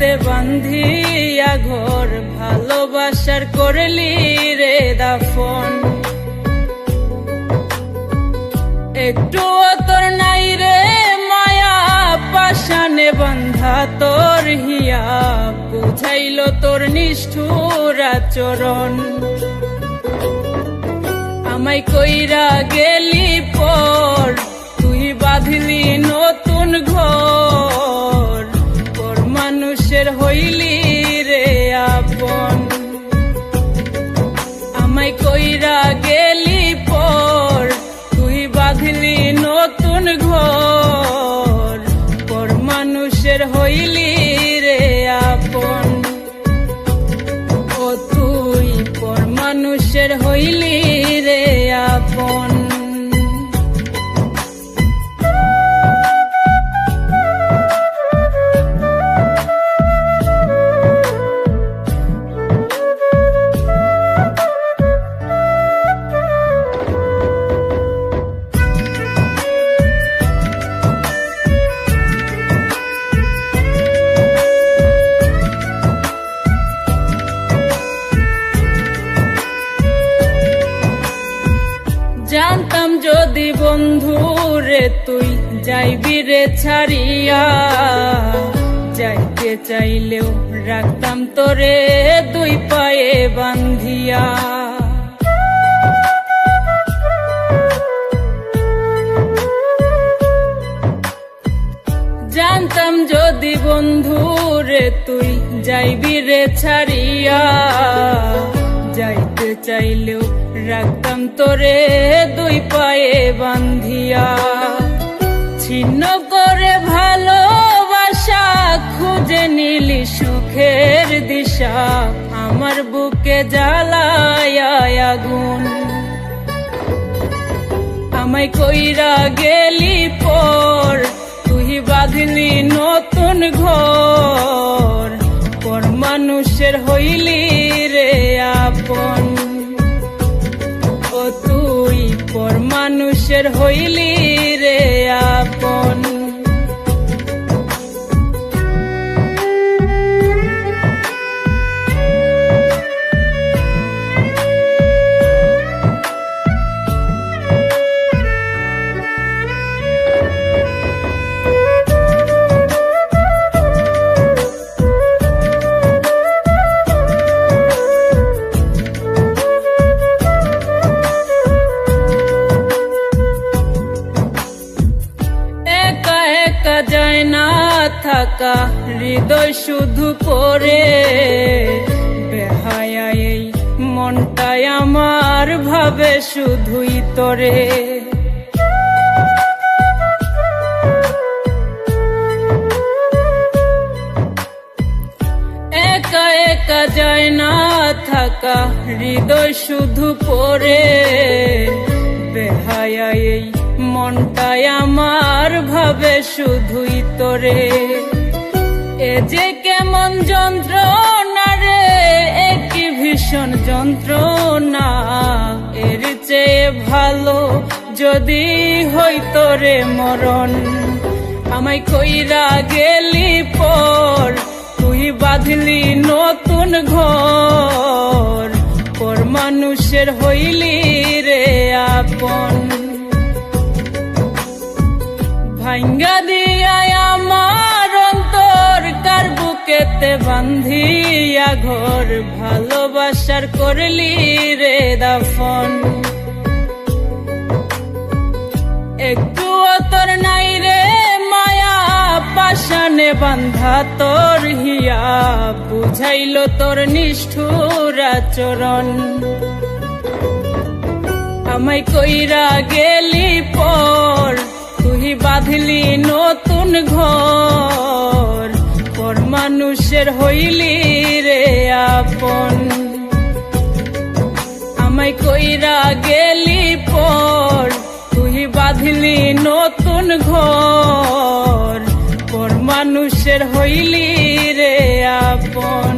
বুকেতে বান্ধিয়া ঘর, ভালোবাসার করলি রে দাফন। একটুও তোর নাই রে মায়া, পাশানে বান্ধা তোর হিয়া, বুঝাইল তোর নিষ্ঠুর আচরণ। আমায় কইরা গেলি পর, তুই বাঁধলি নতুন ঘর, পর মানুষের হইলি রে আপন। আমায় কইরা গেলি পর, তুই বাঁধলি নতুন ঘর, পর মানুষের হইলি রে আপন। ও তুই পর মানুষের হইলি রে আপন। জানতাম যদি বন্ধু রে তুই যাইবি রে ছাড়িয়া, যাইতে চাইলেও রাখতাম তোরে দুই পায়ে বান্ধিয়া। জানতাম যদি বন্ধু রে তুই যাইবি রে ছাড়িয়া, যাইতে চাইলেও রাখতাম তোরে দুই পায়ে বান্ধিয়া। ছিন্ন করে ভালোবাসা, খুঁজে নিলি সুখের দিশা, আমার বুকে জ্বালায় আগুন। আমায় কইরা গেলি পর, তুই বাঁধলি নতুন ঘর, পর মানুষের হইলি রে আপন। ও তুই পর মানুষের হইলি রে আপন। যায় না থাকা হৃদয় শুধু পড়ে, বেহায়া এই মনটাই আমার ভাবে শুধুই তোরে। একা একা যায় না থাকা হৃদয় শুধু পড়ে, বেহায়া এই মনটাই আমার ভাবে শুধুই তোরে। এ যে কেমন যন্ত্রণা রে, একই ভীষণ যন্ত্রণা, এর চেয়ে ভালো যদি হইতো রে মরণ। আমায় কইরা গেলি পর, তুই বাঁধলি নতুন ঘর, পর মানুষের হইলি রে আপন। ভাঙ্গা দিয়ায় আমার অন্তর, কার বুকেতে বান্ধিয়া ঘর, ভালোবাসার করলি রে দাফন। একটুও তোর নাই রে মায়া, পাশানে বান্ধা তোর হিয়া, বুঝাইল তোর নিষ্ঠুর আচরণ। আমায় কইরা গেলি পর, তুই বাঁধলি নতুন ঘর, পর মানুষের হইলি রে আপন। আমায় কইরা গেলি পর, তুই বাঁধলি নতুন ঘর, পর মানুষের হইলি রে আপন।